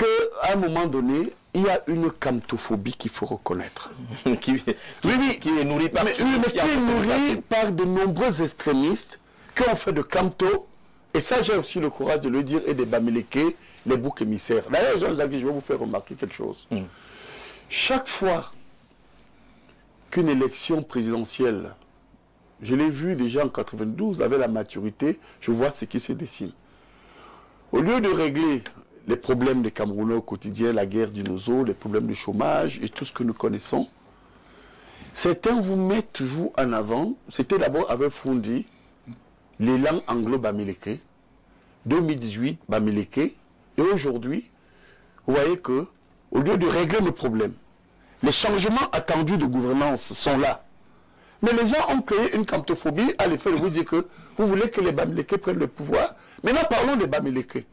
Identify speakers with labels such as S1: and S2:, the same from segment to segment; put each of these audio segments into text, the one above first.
S1: qu'à un moment donné, il y a une camptophobie qu'il faut reconnaître.
S2: Qui est nourrie par,
S1: qui est nourrie par de nombreux extrémistes qui ont fait de Camto, et ça j'ai aussi le courage de le dire, et des Bamileke, les boucs émissaires. D'ailleurs, Jean-Jacques, je vais vous faire remarquer quelque chose. Chaque fois qu'une élection présidentielle, je l'ai vu déjà en 92, avec la maturité, je vois ce qui se dessine. Au lieu de régler les problèmes des Camerounais au quotidien, la guerre du Nozo, les problèmes de chômage et tout ce que nous connaissons, certains vous mettent toujours en avant, c'était d'abord avec Foundi, l'élan anglo-bamileke, 2018, Bamileke, et aujourd'hui, vous voyez que, au lieu de régler nos problèmes, les changements attendus de gouvernance sont là. Mais les gens ont créé une camptophobie à l'effet de vous dire que vous voulez que les Bamileke prennent le pouvoir. Maintenant, parlons des Bamileke.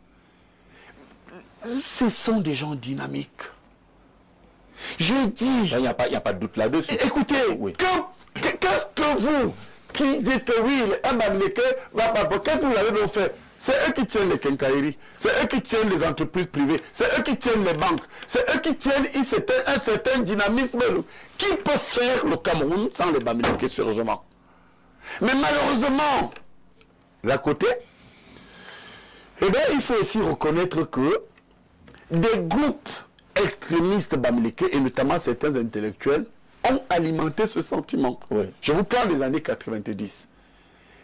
S1: Ce sont des gens dynamiques. Je dis...
S2: Il n'y a pas de doute là-dessus.
S1: Écoutez,
S2: oui.
S1: Qu'est-ce que vous, qui dites que oui, un Bamileke va pas... Qu'est-ce que vous avez donc fait? C'est eux qui tiennent les quincailleries, c'est eux qui tiennent les entreprises privées, c'est eux qui tiennent les banques, c'est eux qui tiennent un certain dynamisme qui peut faire le Cameroun sans les Bamileke, sérieusement. Mais malheureusement, à côté, eh bien, il faut aussi reconnaître que des groupes extrémistes Bamileke, et notamment certains intellectuels, ont alimenté ce sentiment.
S2: Oui.
S1: Je vous parle des années 90.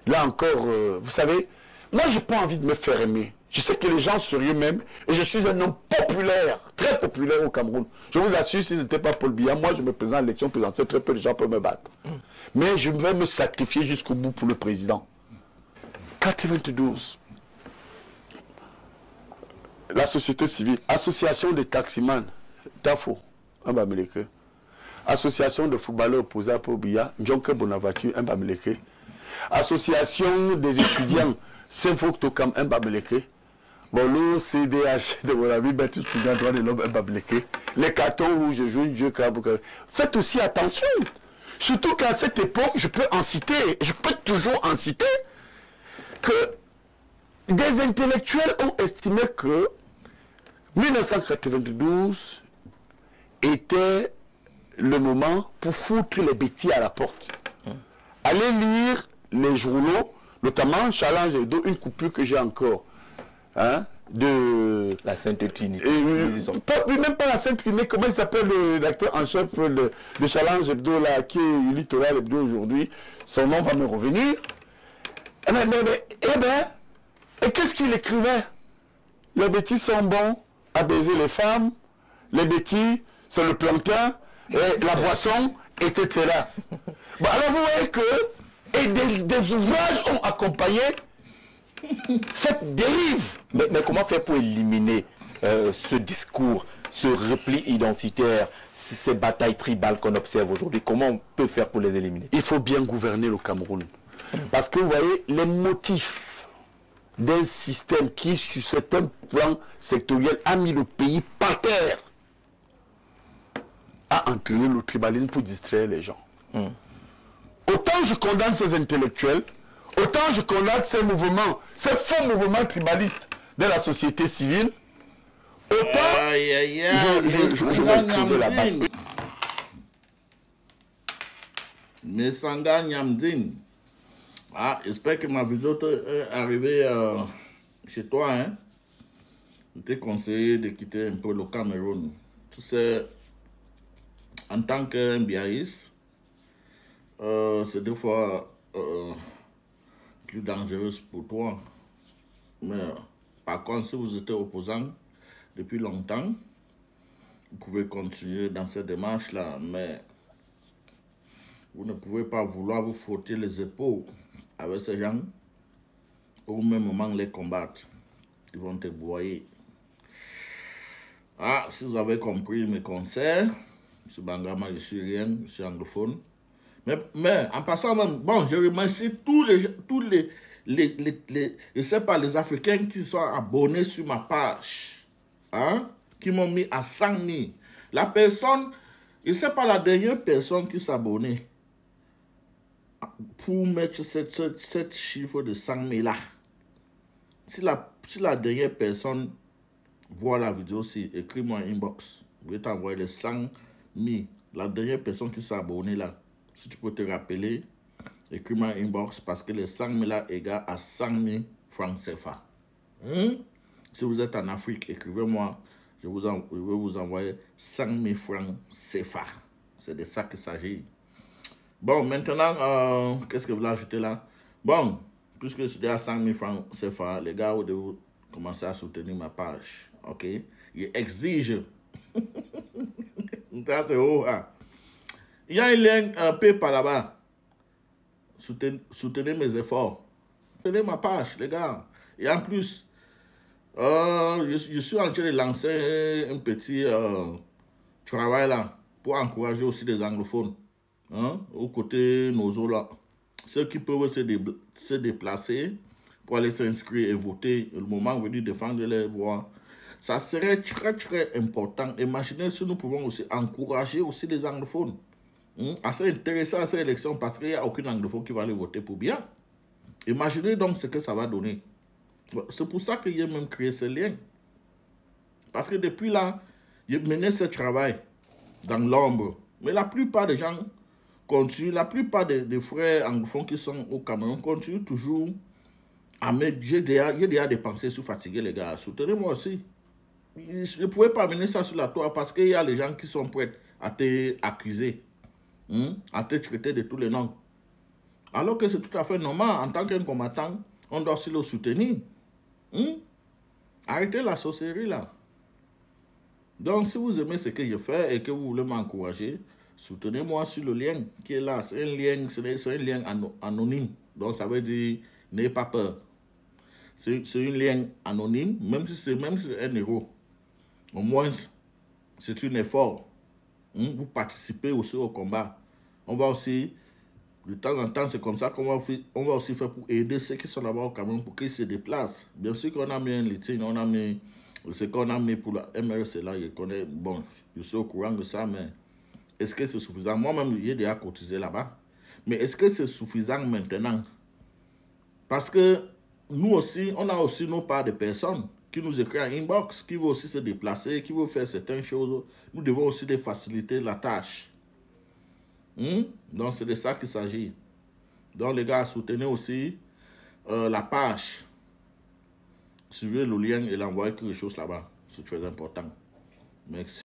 S1: Là encore, vous savez, moi, je n'ai pas envie de me faire aimer. Je sais que les gens sérieux même, et je suis un homme populaire, très populaire au Cameroun. Je vous assure, si ce n'était pas Paul Biya, moi, je me présente à l'élection présidentielle, très peu de gens peuvent me battre. Mais je vais me sacrifier jusqu'au bout pour le président. 92. La société civile, association des taximans, Tafo, un Bamileke. Association de footballeurs opposés à Paul Biya, Njonke Bonaventure, un Bamileke. Association des étudiants, Saint-Foctocam, un Bamileke. Bon, le CDH de mon ami, Bertus Pougan, droit de l'homme, un Bamileke. Les cartons rouges, je joue un jeu. Faites aussi attention. Surtout qu'à cette époque, je peux en citer, je peux toujours en citer, que des intellectuels ont estimé que 1992 était le moment pour foutre les bêtises à la porte. Allez lire les journaux, notamment Challenge Hebdo, une coupure que j'ai encore, hein, de...
S2: La Sainte Trinité.
S1: Même pas la Sainte Trinité, comment il s'appelle l'acteur en chef de Challenge Hebdo, là, qui est Littoral Hebdo aujourd'hui, son nom va me revenir. Eh bien, et qu'est-ce qu'il écrivait? Les bêtises sont bons à baiser les femmes, les bêtises, c'est le plantain, et la boisson, etc. Bon, alors vous voyez que, et des ouvrages ont accompagné cette dérive.
S2: Mais comment faire pour éliminer ce discours, ce repli identitaire, ces batailles tribales qu'on observe aujourd'hui? Comment on peut faire pour les éliminer?
S1: Il faut bien gouverner le Cameroun. Parce que vous voyez, les motifs d'un système qui, sur certains plans sectoriels, a mis le pays par terre, a entraîné le tribalisme pour distraire les gens. Autant je condamne ces intellectuels, autant je condamne ces mouvements, ces faux mouvements tribalistes de la société civile, autant je vais escrire la base.
S3: Mais Sanga Nyamdin, ah, j'espère que ma vidéo est arrivée chez toi. Hein? Je t'ai conseillé de quitter un peu le Cameroun. Tu sais, en tant qu'un biaïs, c'est des fois plus dangereux pour toi. Mais par contre, si vous êtes opposant depuis longtemps, vous pouvez continuer dans cette démarche-là. Mais vous ne pouvez pas vouloir vous frotter les épaules avec ces gens, au même moment les combattre. Ils vont te broyer. Ah, si vous avez compris mes conseils, M. Bangama, je suis rien, je suis anglophone. Mais en passant même, bon, je remercie je sais pas, les Africains qui sont abonnés sur ma page, hein, qui m'ont mis à 100 000. La personne, je sais pas la dernière personne qui s'abonnait pour mettre cette chiffre de 100 000 là. Si la dernière personne voir la vidéo aussi, écris-moi un inbox. Je vais t'envoyer les 100 000. La dernière personne qui s'est abonnée là, si tu peux te rappeler, écris-moi un inbox parce que les 100 000 là égale à 100 000 francs CFA. Si vous êtes en Afrique, écrivez-moi. Je vais vous envoyer 100 000 francs CFA. C'est de ça qu'il s'agit. Bon, maintenant, qu'est-ce que vous voulez ajouter là? Bon, puisque c'est à 100 000 francs CFA, les gars, vous devez commencer à soutenir ma page. Ok? Il exige. Ça, c'est haut. Hein? Il y a un lien PayPal là-bas. Soutenez mes efforts. Soutenez ma page, les gars. Et en plus, je suis en train de lancer un petit travail là pour encourager aussi les anglophones. Hein, aux côtés nos là. Ceux qui peuvent se déplacer pour aller s'inscrire et voter, le moment venu défendre les voix. Ça serait très important. Imaginez si nous pouvons aussi encourager aussi les anglophones. Assez intéressant à cette élection parce qu'il n'y a aucun anglophone qui va aller voter pour bien. Imaginez donc ce que ça va donner. C'est pour ça que j'ai même créé ce lien. Parce que depuis là, j'ai mené ce travail dans l'ombre. Mais la plupart des gens continuent, la plupart des frères anglophones qui sont au Cameroun continuent toujours à mettre. J'ai déjà dépensé sur fatiguer les gars. Soutenez-moi aussi. Je ne pouvais pas mener ça sur la toile parce qu'il y a les gens qui sont prêts à t'accuser, à te traiter de tous les noms. Alors que c'est tout à fait normal, en tant qu'un combattant, on doit aussi le soutenir. Arrêtez la sorcellerie là. Donc, si vous aimez ce que je fais et que vous voulez m'encourager, soutenez-moi sur le lien qui est là. C'est un lien anonyme. Donc, ça veut dire, n'ayez pas peur. C'est un lien anonyme, même si c'est 1 euro. Au moins, c'est un effort. Vous participez aussi au combat. On va aussi, de temps en temps, c'est comme ça qu'on va aussi faire pour aider ceux qui sont là-bas au Cameroun pour qu'ils se déplacent. Bien sûr qu'on a mis un litige, on a mis ce qu'on a mis pour la MRC là, je connais, bon, je suis au courant de ça, mais est-ce que c'est suffisant? Moi-même, j'ai déjà cotisé là-bas. Mais est-ce que c'est suffisant maintenant? Parce que nous aussi, on a aussi nos parts de personnes qui nous écrivent en inbox, qui veulent aussi se déplacer, qui veulent faire certaines choses. Nous devons aussi les faciliter la tâche. Donc, c'est de ça qu'il s'agit. Donc, les gars, soutenez aussi la page. Suivez le lien et l'envoyez quelque chose là-bas. C'est très important. Merci.